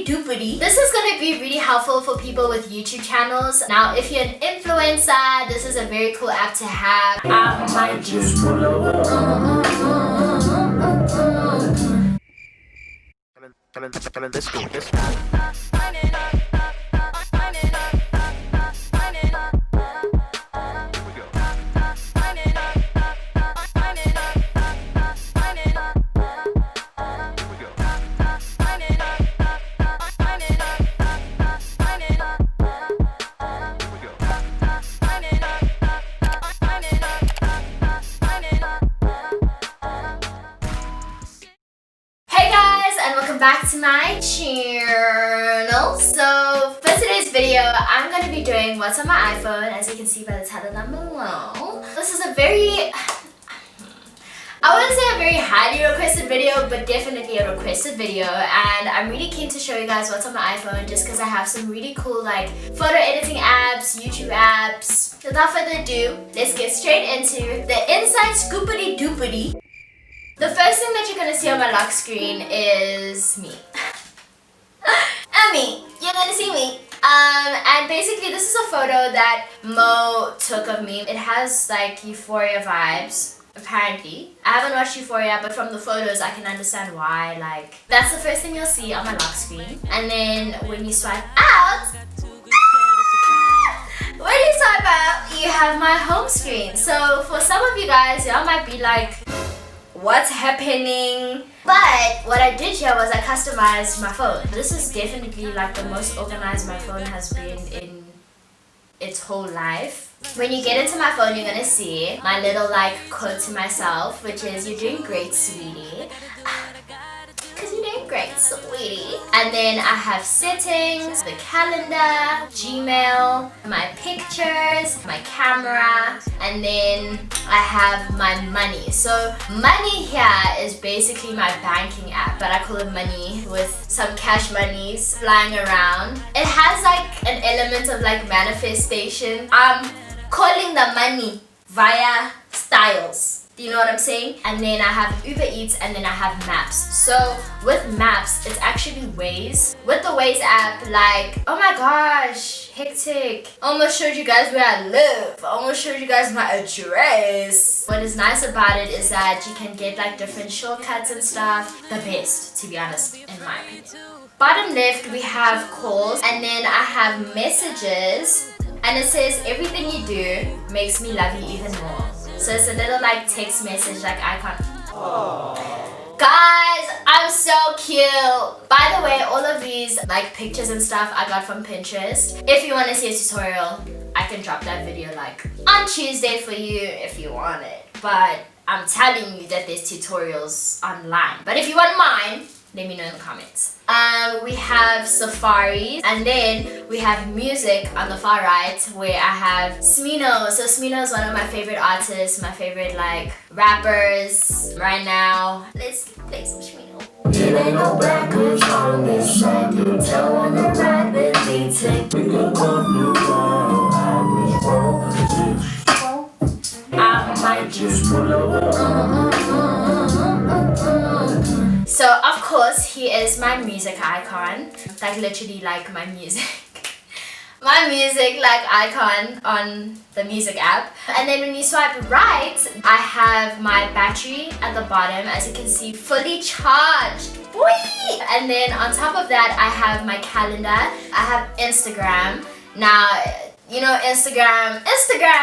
doopity. This is gonna be really helpful for people with YouTube channels. Now, if you're an influencer, this is a very cool app to have. I might just pull over. Back to my channel. So for today's video, I'm going to be doing what's on my iPhone, as you can see by the title down below. This is a very, I wouldn't say a very highly requested video, but definitely a requested video, and I'm really keen to show you guys what's on my iPhone just because I have some really cool like photo editing apps, YouTube apps. Without further ado, let's get straight into the inside scoopity doopity. The first thing that you're going to see on my lock screen is me. Me. You're going to see me. And basically this is a photo that Mo took of me. It has like Euphoria vibes, apparently. I haven't watched Euphoria, but from the photos I can understand why. Like, that's the first thing you'll see on my lock screen. And then when you swipe out, you have my home screen. So for some of you guys, y'all might be like, what's happening? But what I did here was I customized my phone. This is definitely like the most organized my phone has been in its whole life. When you get into my phone, you're gonna see my little like quote to myself, which is, "You're doing great, sweetie." Because you're doing great, sweetie. And then I have settings, the calendar, Gmail, my pictures, my camera, and then I have my money. So money here is basically my banking app, but I call it money, with some cash monies flying around. It has like an element of like manifestation. I'm calling the money via styles. Do you know what I'm saying? And then I have Uber Eats, and then I have Maps. So with Maps, it's actually Waze. With the Waze app, like, oh my gosh, hectic. Almost showed you guys where I live. Almost showed you guys my address. What is nice about it is that you can get like different shortcuts and stuff. The best, to be honest, in my opinion. Bottom left, we have calls, and then I have messages, and it says, "Everything you do makes me love you even more." So it's a little like text message like icon. Aww. Guys, I'm so cute. By the way, all of these like pictures and stuff I got from Pinterest. If you want to see a tutorial, I can drop that video like on Tuesday for you if you want it. But I'm telling you that there's tutorials online. But if you want mine, let me know in the comments. We have Safari, and then we have music on the far right, where I have Smino. So Smino is one of my favorite artists, my favorite like rappers right now. Let's play some Smino. It ain't no backwards on this side. Tell on the right with me, take me to the blue world. I might just pull over. So of course he is my music icon, like literally like my music my music like icon on the music app. And then when you swipe right, I have my battery at the bottom, as you can see, fully charged. Whee! And then on top of that, I have my calendar. I have Instagram. Now, you know, Instagram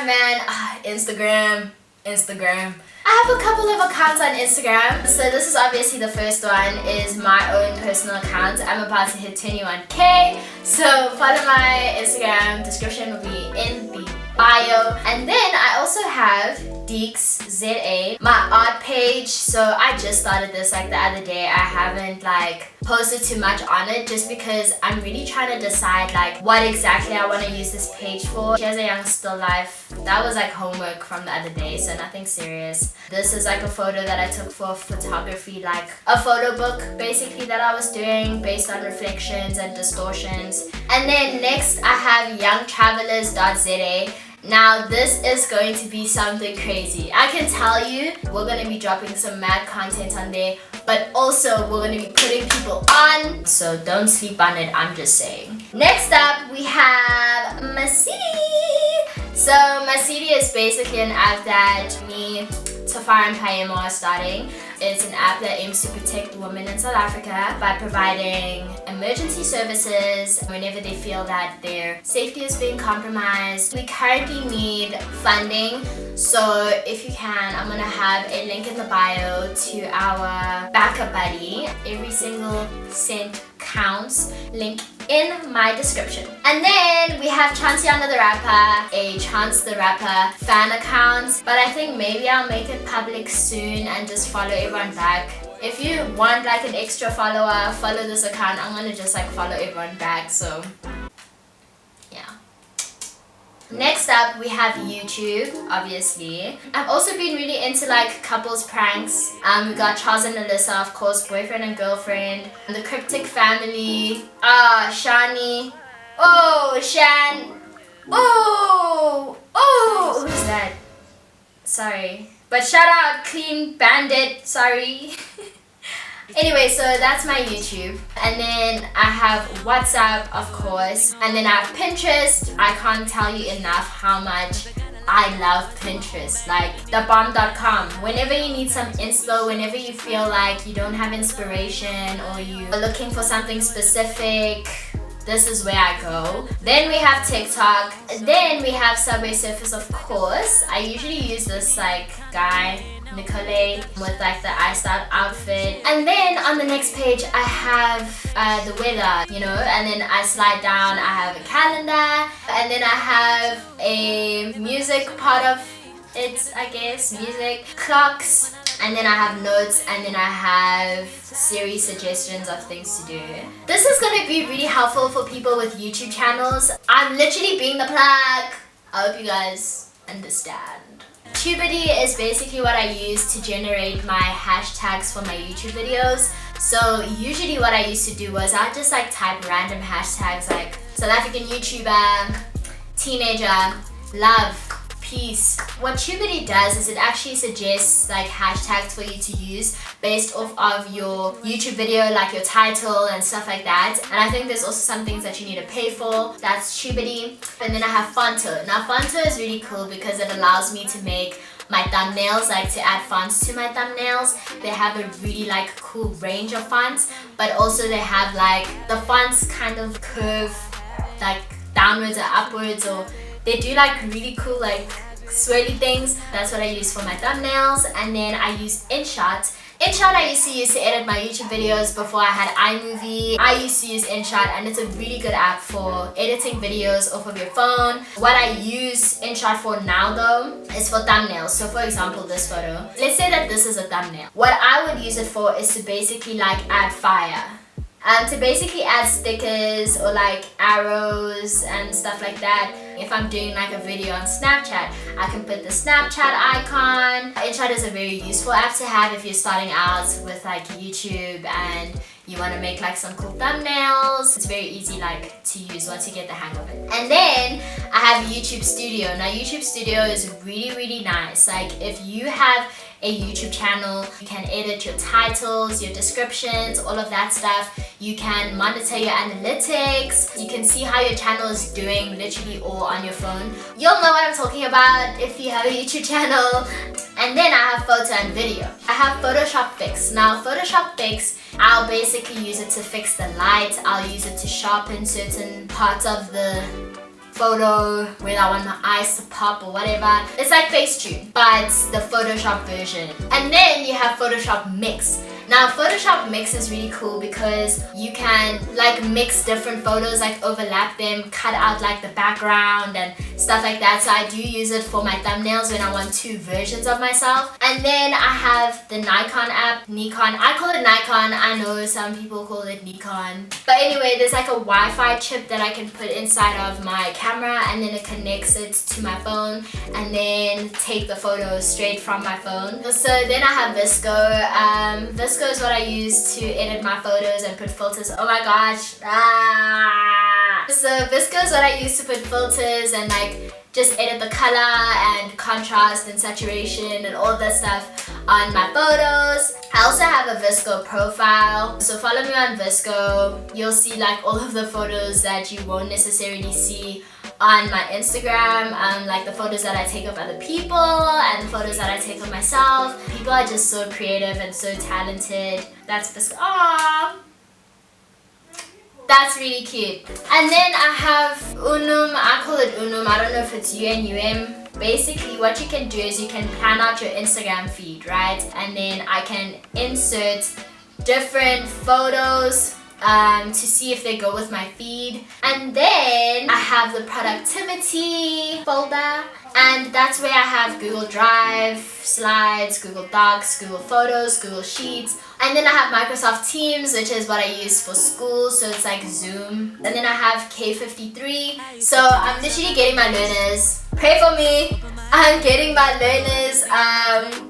man. Instagram. I have a couple of accounts on Instagram. So this is obviously the first one, is my own personal account. I'm about to hit 21k. So follow my Instagram, description will be in the bio. And then I also have Deeks ZA, my art page. So I just started this like the other day. I haven't like posted too much on it just because I'm really trying to decide like what exactly I want to use this page for. Here's a young still life. That was like homework from the other day, so nothing serious. This is like a photo that I took for photography, like a photo book basically that I was doing based on reflections and distortions. And then next I have youngtravelers.za. Now this is going to be something crazy. I can tell you, we're going to be dropping some mad content on there, but also we're going to be putting people on so don't sleep on it, I'm just saying. Next up we have Masidi. So Masidi is basically an app that me, Tafar and Payemo are starting. It's an app that aims to protect women in South Africa by providing emergency services whenever they feel that their safety is being compromised. We currently need funding, so if you can, I'm gonna have a link in the bio to our backup buddy. Every single cent counts. Link in my description. And then we have Chanciana the Rapper, a Chance the Rapper fan account, but I think maybe I'll make it public soon and just follow everyone back. If you want like an extra follower, follow this account. I'm gonna just like follow everyone back, so yeah. Next up we have YouTube, obviously. I've also been really into like couples pranks. We got Charles and Alyssa, of course, boyfriend and girlfriend. And the Cryptic Family. Shani. Oh, Shan. Oh, who's that? Sorry. But shout out Clean Bandit, sorry. Anyway, so that's my YouTube. And then I have WhatsApp, of course. And then I have Pinterest. I can't tell you enough how much I love Pinterest. Like thebomb.com. Whenever you need some inspo, whenever you feel like you don't have inspiration or you're looking for something specific, this is where I go. Then we have TikTok. Then we have Subway Surfers, of course. I usually use this like guy, Nicole, with like the iced out outfit. And then on the next page I have the weather, you know, and then I slide down, I have a calendar, and then I have a music part of it, I guess, music, clocks, and then I have notes, and then I have series suggestions of things to do. This is going to be really helpful for people with YouTube channels. I'm literally being the plug. I hope you guys understand. Tubity is basically what I use to generate my hashtags for my YouTube videos. So usually what I used to do was I'd just like type random hashtags like South African YouTuber, teenager, love, peace. What Tubity does is it actually suggests like hashtags for you to use based off of your YouTube video, like your title and stuff like that. And I think there's also some things that you need to pay for. That's Tubity. And then I have Fonto. Now Fonto is really cool because it allows me to make my thumbnails, like to add fonts to my thumbnails. They have a really like cool range of fonts, but also they have like the fonts kind of curve like downwards or upwards, or they do like really cool like swirly things. That's what I use for my thumbnails. And then I use InShot. InShot I used to use to edit my YouTube videos before I had iMovie. I used to use InShot, and it's a really good app for editing videos off of your phone. What I use InShot for now though is for thumbnails. So for example, this photo. Let's say that this is a thumbnail. What I would use it for is to basically like add fire. To basically add stickers or like arrows and stuff like that. If I'm doing like a video on Snapchat, I can put the Snapchat icon. InShot is a very useful app to have if you're starting out with like YouTube and you want to make like some cool thumbnails. It's very easy like to use once you get the hang of it. And then I have YouTube Studio. Now YouTube Studio is really nice. Like if you have a YouTube channel, you can edit your titles, your descriptions, all of that stuff. You can monitor your analytics. You can see how your channel is doing literally all on your phone. You'll know what I'm talking about if you have a YouTube channel. And then I have photo and video. I have Photoshop Fix. Now Photoshop Fix, I'll basically use it to fix the light. I'll use it to sharpen certain parts of the photo where I want my eyes to pop or whatever. It's like Facetune, but the Photoshop version. And then you have Photoshop Mix. Now Photoshop Mix is really cool because you can like mix different photos, like overlap them, cut out like the background and stuff like that. So I do use it for my thumbnails when I want two versions of myself. And then I have the Nikon app, Nikon. I call it Nikon. I know some people call it Nikon. But anyway, there's like a Wi-Fi chip that I can put inside of my camera, and then it connects it to my phone and then take the photos straight from my phone. So then I have Visco. Visco is what I use to edit my photos and put filters. Oh my gosh. So Visco is what I use to put filters and like just edit the color and contrast and saturation and all that stuff on my photos. I also have a VSCO profile, so follow me on VSCO. You'll see like all of the photos that you won't necessarily see on my Instagram, like the photos that I take of other people and the photos that I take of myself. People are just so creative and so talented. That's VSCO. Aww. That's really cute. And then I have Unum. I call it Unum. I don't know if it's UNUM. Basically, what you can do is you can plan out your Instagram feed, right? And then I can insert different photos to see if they go with my feed. And then I have the productivity folder, and that's where I have Google Drive, Slides, Google Docs, Google Photos, Google Sheets. And then I have Microsoft Teams, which is what I use for school, so it's like Zoom. And then I have K53. So I'm literally getting my learners. Pray for me. I'm getting my learners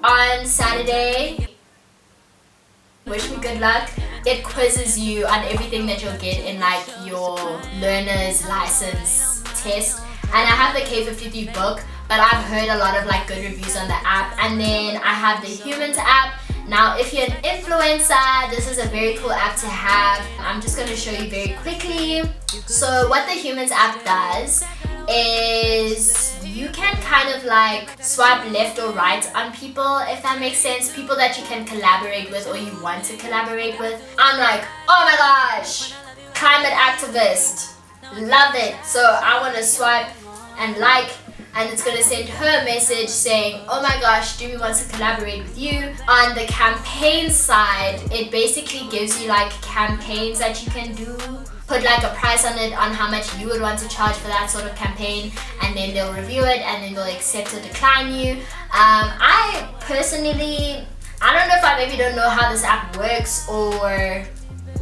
on Saturday. Wish me good luck. It quizzes you on everything that you'll get in like your learner's license test. And I have the K53 book, but I've heard a lot of like good reviews on the app. And then I have the Humans app. Now, if you're an influencer, this is a very cool app to have. I'm just going to show you very quickly. So what the Humans app does is you can kind of like swipe left or right on people, if that makes sense. People that you can collaborate with or you want to collaborate with. I'm like, oh my gosh, climate activist, love it. So I want to swipe and like, and it's going to send her a message saying, oh my gosh, Tumi wants to collaborate with you. On the campaign side, it basically gives you like campaigns that you can do. Put like a price on it, on how much you would want to charge for that sort of campaign, and then they'll review it and then they'll accept or decline you. I personally, I don't know if I maybe don't know how this app works or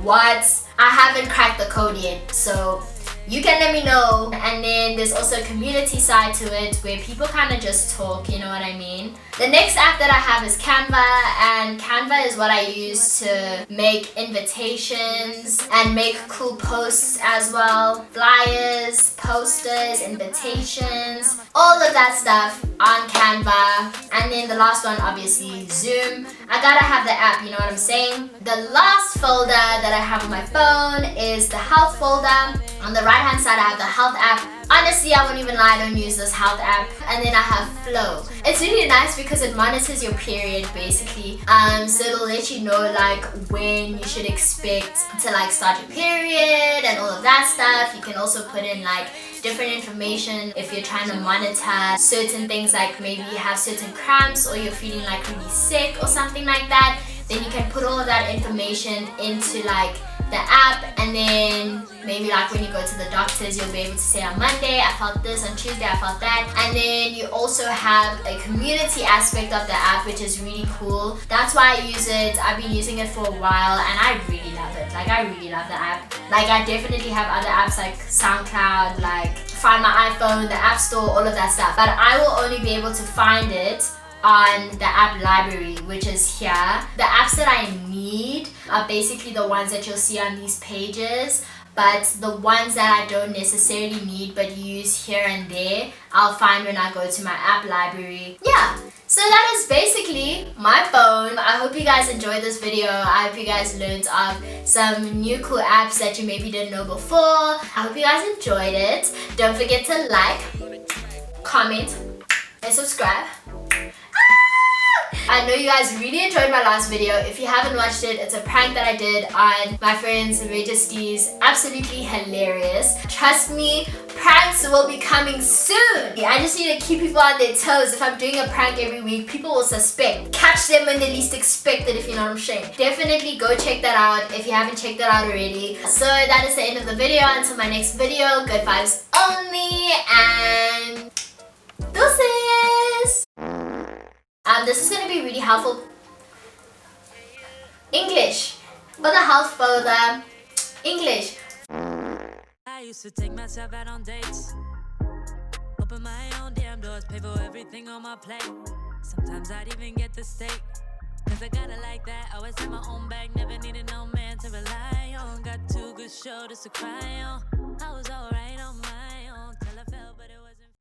what. I haven't cracked the code yet, so you can let me know. And then there's also a community side to it where people kind of just talk, you know what I mean? The next app that I have is Canva, and Canva is what I use to make invitations and make cool posts as well. Flyers, posters, invitations, all of that stuff on Canva. And then the last one, obviously, Zoom. I gotta have the app, you know what I'm saying? The last folder that I have on my phone is the health folder. On the right hand side, I have the health app. Honestly, I won't even lie, I don't use this health app. And then I have Flow. It's really nice because it monitors your period basically. So it'll let you know like when you should expect to like start your period and all of that stuff. You can also put in like different information if you're trying to monitor certain things, like maybe you have certain cramps or you're feeling like really sick or something like that. Then you can put all of that information into like the app, and then maybe like when you go to the doctors, you'll be able to say on Monday I felt this, on Tuesday I felt that. And then you also have a community aspect of the app, which is really cool. That's why I use it. I've been using it for a while and I really love it. Like I really love the app. Like I definitely have other apps like SoundCloud, like Find My iPhone, the App Store, all of that stuff, but I will only be able to find it on the app library, which is here. The apps that I need are basically the ones that you'll see on these pages, but the ones that I don't necessarily need but use here and there, I'll find when I go to my app library. Yeah, so that is basically my phone. I hope you guys enjoyed this video. I hope you guys learned of some new cool apps that you maybe didn't know before. I hope you guys enjoyed it. Don't forget to like, comment, and subscribe. I know you guys really enjoyed my last video. If you haven't watched it, it's a prank that I did on my friends Registries. Absolutely hilarious. Trust me, pranks will be coming soon. I just need to keep people on their toes. If I'm doing a prank every week, people will suspect. Catch them when they least expect it, if you know what I'm saying. Definitely go check that out if you haven't checked that out already. So that is the end of the video. Until my next video, good vibes only, and deuces! This is going to be really helpful. English. For the health folder. English. I used to take myself out on dates. Open my own damn doors, pay for everything on my plate. Sometimes I'd even get the steak. Cause I got it like that. Always had my own bag, never needed no man to rely on. Got two good shoulders to cry on. I was alright.